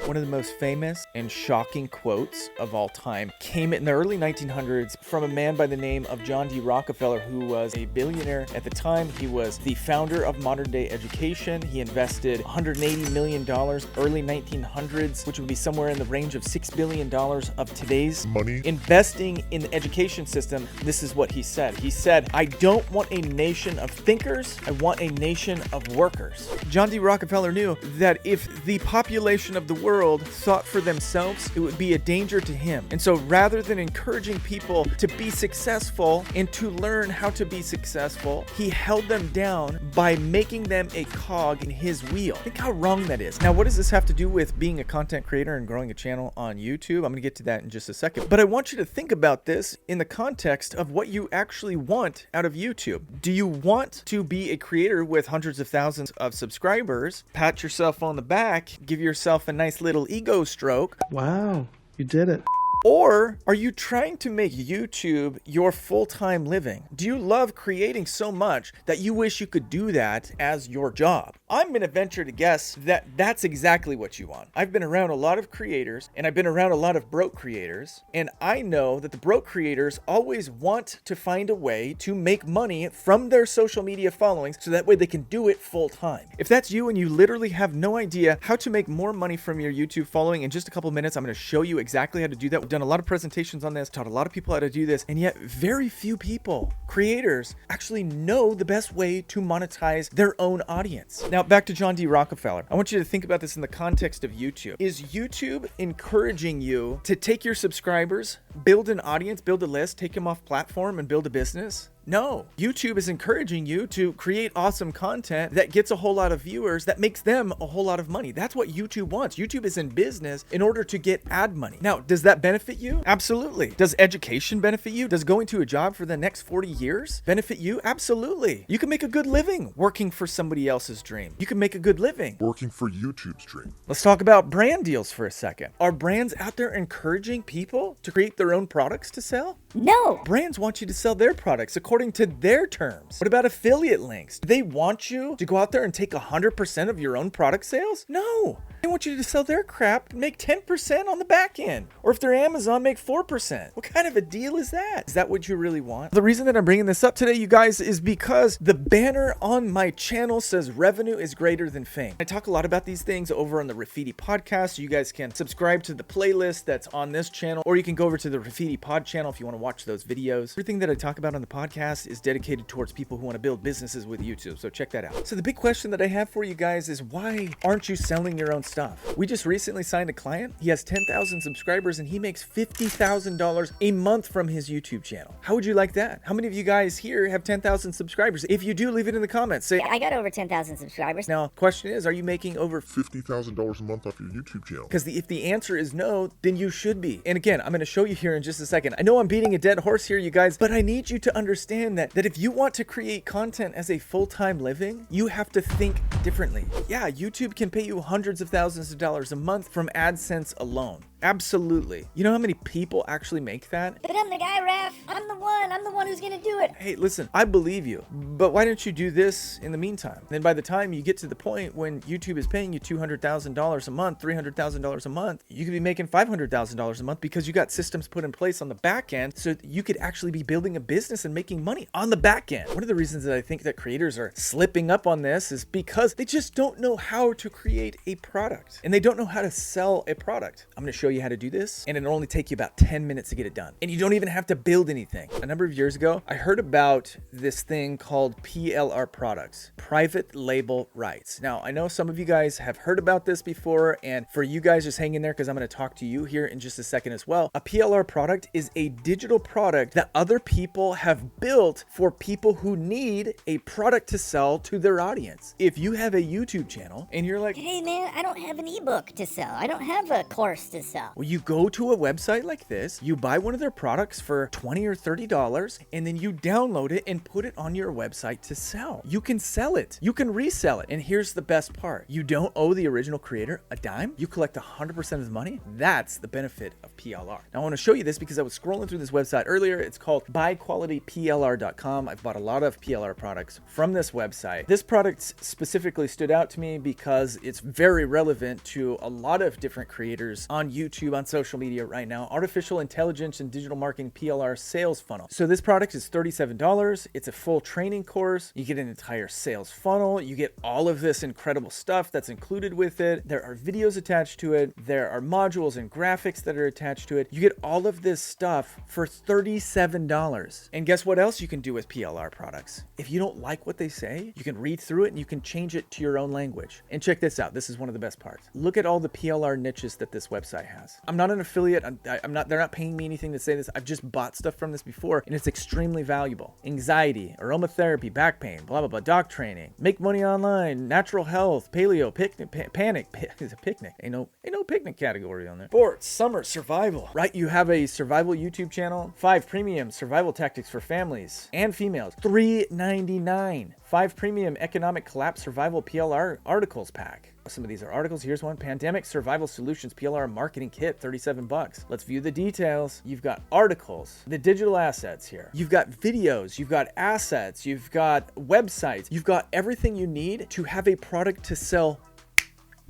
One of the most famous and shocking quotes of all time came in the early 1900s from a man by the name of John D. Rockefeller, who was a billionaire at the time. He was the founder of modern day education. He invested $180 million early 1900s, which would be somewhere in the range of $6 billion of today's money. Investing in the education system, this is what he said. He said, "I don't want a nation of thinkers, I want a nation of workers." John D. Rockefeller knew that if the population of the world thought for themselves, it would be a danger to him. And so rather than encouraging people to be successful and to learn how to be successful, he held them down by making them a cog in his wheel. Think how wrong that is. Now, what does this have to do with being a content creator and growing a channel on YouTube? I'm going to get to that in just a second. But I want you to think about this in the context of what you actually want out of YouTube. Do you want to be a creator with hundreds of thousands of subscribers, pat yourself on the back, give yourself a nice little ego stroke? Wow, you did it. Or are you trying to make YouTube your full-time living? Do you love creating so much that you wish you could do that as your job? I'm going to venture to guess that that's exactly what you want. I've been around a lot of creators, and I've been around a lot of broke creators, and I know that the broke creators always want to find a way to make money from their social media followings so that way they can do it full-time. If that's you and you literally have no idea how to make more money from your YouTube following, in just a couple minutes, I'm going to show you exactly how to do that. We've done a lot of presentations on this, taught a lot of people how to do this, and yet very few people, creators, actually know the best way to monetize their own audience. Now, back to John D. Rockefeller. I want you to think about this in the context of YouTube. Is YouTube encouraging you to take your subscribers, build an audience, build a list, take them off platform, and build a business? No. YouTube is encouraging you to create awesome content that gets a whole lot of viewers, that makes them a whole lot of money. That's what YouTube wants. YouTube is in business in order to get ad money. Now, does that benefit you? Absolutely. Does education benefit you? Does going to a job for the next 40 years benefit you? Absolutely. You can make a good living working for somebody else's dream. You can make a good living Working for YouTube's dream. Let's talk about brand deals for a second. Are brands out there encouraging people to create their own products to sell? No. Brands want you to sell their products according to their terms. What about affiliate links? Do they want you to go out there and take 100% of your own product sales? No. They want you to sell their crap and make 10% on the back end. Or if they're Amazon, make 4%. What kind of a deal is that? Is that what you really want? The reason that I'm bringing this up today, you guys, is because the banner on my channel says revenue is greater than fame. I talk a lot about these things over on the Graffiti podcast. You guys can subscribe to the playlist that's on this channel, or you can go over to the Graffiti pod channel if you want to watch those videos. Everything that I talk about on the podcast is dedicated towards people who want to build businesses with YouTube. So check that out. So the big question that I have for you guys is, why aren't you selling your own stuff? We just recently signed a client. He has 10,000 subscribers and he makes $50,000 a month from his YouTube channel. How would you like that? How many of you guys here have 10,000 subscribers? If you do, leave it in the comments. Say, I got over 10,000 subscribers. now, question is, are you making over $50,000 a month off your YouTube channel. Because if the answer is no, then you should be. And again, I'm going to show you here in just a second. I know I'm beating a dead horse here, you guys, but I need you to understand that if you want to create content as a full-time living, you have to think differently. Yeah, YouTube can pay you hundreds of thousands of dollars a month from AdSense alone. Absolutely. You know how many people actually make that? But I'm the guy, Raph. I'm the one who's gonna do it. Hey, listen, I believe you, but why don't you do this in the meantime? Then by the time you get to the point when YouTube is paying you $200,000 a month, $300,000 a month, you could be making $500,000 a month because you got systems put in place on the back end so that you could actually be building a business and making money on the back end. One of the reasons that I think that creators are slipping up on this is because they just don't know how to create a product and they don't know how to sell a product. I'm going to show you how to do this, and it'll only take you about 10 minutes to get it done. And you don't even have to build anything. A number of years ago, I heard about this thing called PLR products, private label rights. Now, I know some of you guys have heard about this before, and for you guys, just hang in there because I'm going to talk to you here in just a second as well. A PLR product is a digital product that other people have built for people who need a product to sell to their audience. If you have a YouTube channel and you're like, Hey man, I don't have an ebook to sell. I don't have a course to sell. sell? Well, you go to a website like this, you buy one of their products for $20 or $30, and then you download it and put it on your website to sell. You can sell it. You can resell it. And here's the best part. You don't owe the original creator a dime. You collect 100% of the money. That's the benefit of PLR. Now, I want to show you this because I was scrolling through this website earlier. It's called QualityPLR.com. I've bought a lot of PLR products from this website. This product specifically stood out to me because it's very relevant to a lot of different creators on YouTube, on social media right now. Artificial Intelligence and Digital Marketing PLR Sales Funnel. So this product is $37. It's a full training course. You get an entire sales funnel. You get all of this incredible stuff that's included with it. There are videos attached to it. There are modules and graphics that are attached to it. You get all of this stuff for $37. And guess what else you can do with PLR products? If you don't like what they say, you can read through it and you can change it to your own language. And check this out. This is one of the best parts. Look at all the PLR niches that this website has. I'm not an affiliate. They're not paying me anything to say this. I've just bought stuff from this before and it's extremely valuable. Anxiety, aromatherapy, back pain, blah, blah, blah, dog training, make money online, natural health, paleo, picnic, panic, it's a picnic. Ain't no picnic category on there. Sports, summer, survival, right? You have a survival YouTube channel, 5 premium survival tactics for families and females, $3.99. 5 premium economic collapse survival PLR articles pack. Some of these are articles. Here's one: Pandemic Survival Solutions PLR Marketing Kit, $37. Let's view the details. You've got articles, the digital assets here. You've got videos, you've got assets, you've got websites, you've got everything you need to have a product to sell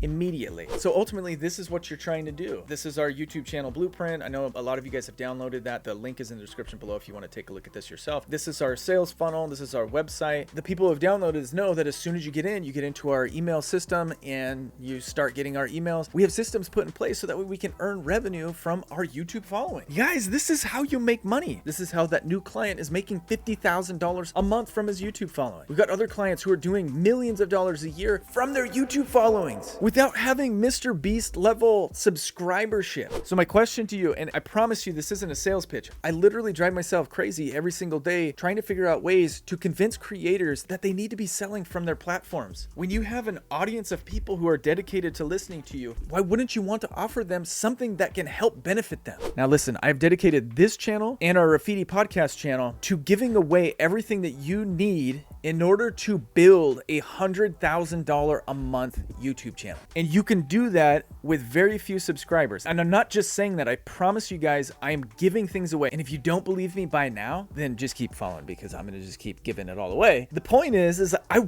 immediately. So ultimately, this is what you're trying to do. This is our YouTube channel blueprint. I know a lot of you guys have downloaded that. The link is in the description below if you want to take a look at this yourself. This is our sales funnel. This is our website. The people who have downloaded this know that as soon as you get into our email system and you start getting our emails, we have systems put in place so that way we can earn revenue from our YouTube following. Guys, this is how you make money. This is how that new client is making $50,000 a month from his YouTube following. We've got other clients who are doing millions of dollars a year from their YouTube followings without having Mr. Beast level subscribership. So my question to you, and I promise you this isn't a sales pitch, I literally drive myself crazy every single day trying to figure out ways to convince creators that they need to be selling from their platforms. When you have an audience of people who are dedicated to listening to you, why wouldn't you want to offer them something that can help benefit them? Now listen, I've dedicated this channel and our Graffiti podcast channel to giving away everything that you need in order to build a $100,000 a month YouTube channel. And you can do that with very few subscribers. And I'm not just saying that, I promise you guys, I am giving things away. And if you don't believe me by now, then just keep following because I'm gonna just keep giving it all away. The point is I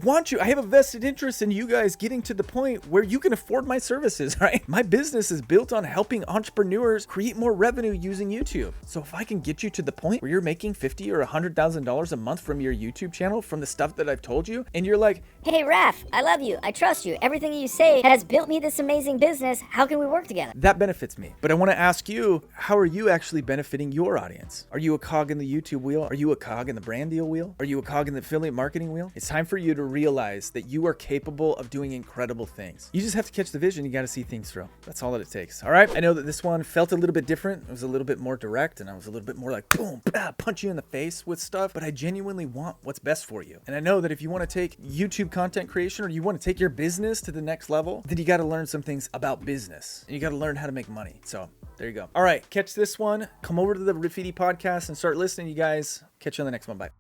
have a vested interest in you guys getting to the point where you can afford my services, right? My business is built on helping entrepreneurs create more revenue using YouTube. So if I can get you to the point where you're making $50,000 or $100,000 a month from your YouTube channel, from the stuff that I've told you, and you're like, Hey Raph, I love you, I trust you, everything you say has built me this amazing business, how can we work together? that benefits me. But I want to ask you, how are you actually benefiting your audience? Are you a cog in the YouTube wheel? Are you a cog in the brand deal wheel? Are you a cog in the affiliate marketing wheel? It's time for you to realize that you are capable of doing incredible things. You just have to catch the vision. You got to see things through. That's all that it takes. All right. I know that this one felt a little bit different. It was a little bit more direct and I was a little bit more like boom, punch you in the face with stuff, but I genuinely want what's best for you. And I know that if you want to take YouTube content creation or you want to take your business to the next level, then you got to learn some things about business and you got to learn how to make money. So there you go. All right. Catch this one. Come over to the Graffiti podcast and start listening, you guys. Catch you on the next one. Bye.